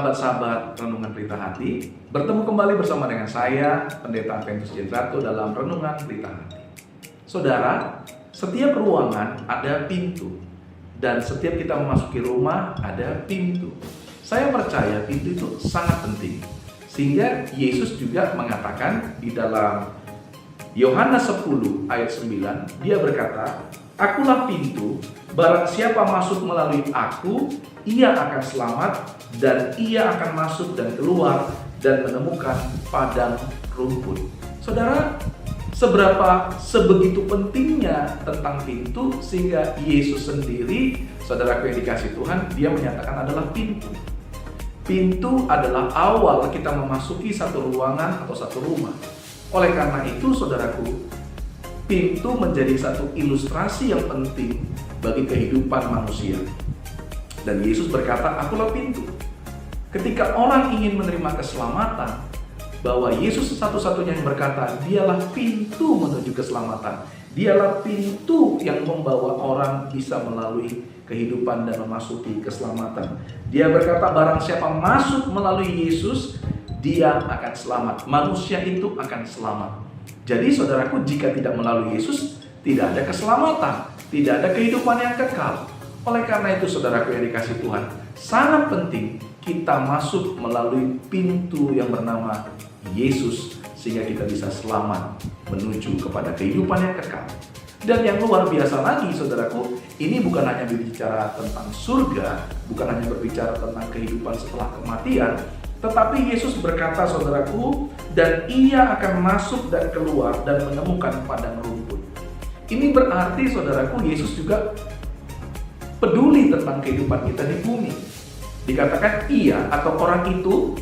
sahabat-sahabat Renungan Pelita Hati, bertemu kembali bersama dengan saya, Pendeta Adventus Jendrato dalam Renungan Pelita Hati. Saudara, setiap ruangan ada pintu, dan setiap kita memasuki rumah ada pintu. Saya percaya pintu itu sangat penting, sehingga Yesus juga mengatakan di dalam Yohanes 10 ayat 9, dia berkata, "Akulah pintu, barang siapa masuk melalui aku, ia akan selamat, dan ia akan masuk dan keluar dan menemukan padang rumput." Saudara, sebegitu pentingnya tentang pintu, sehingga Yesus sendiri, saudaraku yang dikasih Tuhan, dia menyatakan adalah pintu. Pintu adalah awal kita memasuki satu ruangan atau satu rumah. Oleh karena itu, saudaraku, pintu menjadi satu ilustrasi yang penting bagi kehidupan manusia. Dan Yesus berkata, "Akulah pintu." Ketika orang ingin menerima keselamatan, bahwa Yesus satu-satunya yang berkata, dialah pintu menuju keselamatan. Dialah pintu yang membawa orang bisa melalui kehidupan dan memasuki keselamatan. Dia berkata, barang siapa masuk melalui Yesus, dia akan selamat. Manusia itu akan selamat. Jadi saudaraku, jika tidak melalui Yesus, tidak ada keselamatan, tidak ada kehidupan yang kekal. Oleh karena itu, saudaraku yang dikasih Tuhan, sangat penting kita masuk melalui pintu yang bernama Yesus, sehingga kita bisa selamat menuju kepada kehidupan yang kekal. Dan yang luar biasa lagi, saudaraku, ini bukan hanya berbicara tentang surga, bukan hanya berbicara tentang kehidupan setelah kematian, tetapi Yesus berkata, saudaraku, dan ia akan masuk dan keluar dan menemukan padang rumput. Ini berarti, saudaraku, Yesus juga peduli tentang kehidupan kita di bumi. Dikatakan ia atau orang itu,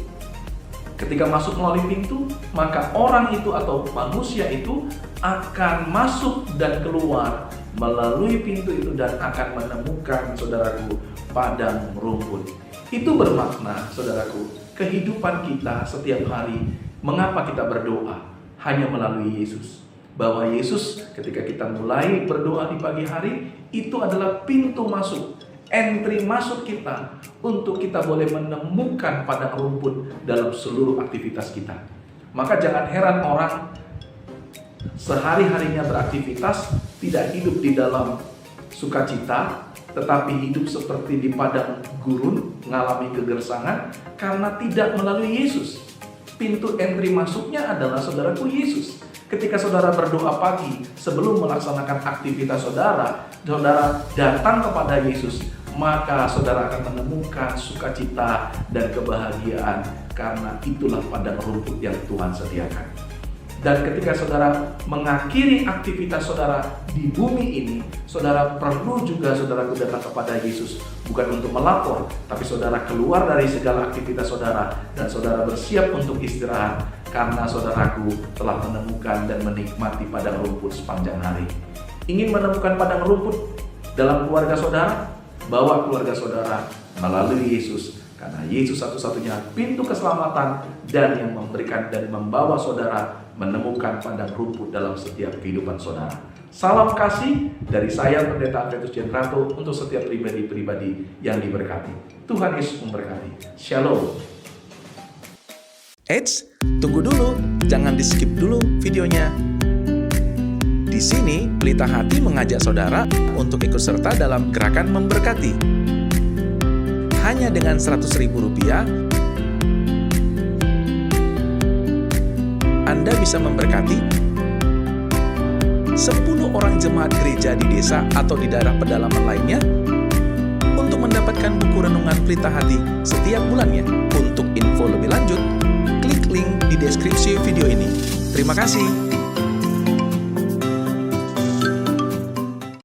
ketika masuk melalui pintu, maka orang itu atau manusia itu akan masuk dan keluar melalui pintu itu dan akan menemukan, saudaraku, padang rumput. Itu bermakna, saudaraku, kehidupan kita setiap hari, mengapa kita berdoa? Hanya melalui Yesus. Bahwa Yesus ketika kita mulai berdoa di pagi hari, itu adalah pintu masuk, entry masuk kita, untuk kita boleh menemukan padang rumput dalam seluruh aktivitas kita. Maka jangan heran orang sehari-harinya beraktivitas, tidak hidup di dalam sukacita, tetapi hidup seperti di padang gurun, mengalami kegersangan, karena tidak melalui Yesus. Pintu entry masuknya adalah, saudaraku, Yesus. Ketika saudara berdoa pagi, sebelum melaksanakan aktivitas saudara datang kepada Yesus, maka saudara akan menemukan sukacita dan kebahagiaan, karena itulah padang rumput yang Tuhan sediakan. Dan ketika saudara mengakhiri aktivitas saudara di bumi ini, saudara perlu juga, saudaraku, datang kepada Yesus, bukan untuk melapor, tapi saudara keluar dari segala aktivitas saudara dan saudara bersiap untuk istirahat, karena saudaraku telah menemukan dan menikmati padang rumput sepanjang hari. Ingin menemukan padang rumput dalam keluarga saudara? Bawa keluarga saudara melalui Yesus, karena Yesus satu-satunya pintu keselamatan dan yang memberikan dan membawa saudara menemukan padang rumput dalam setiap kehidupan saudara. Salam kasih dari saya, Pendeta Adventus Jendrato, untuk setiap pribadi-pribadi yang diberkati. Tuhan Yesus memberkati. Shalom. Eits, tunggu dulu, jangan di-skip dulu videonya. Di sini, Pelita Hati mengajak saudara untuk ikut serta dalam gerakan memberkati. Hanya dengan Rp100.000, Anda bisa memberkati 10 orang jemaat gereja di desa atau di daerah pedalaman lainnya untuk mendapatkan buku renungan Pelita Hati setiap bulannya. Untuk info lebih lanjut, klik link di deskripsi video ini. Terima kasih.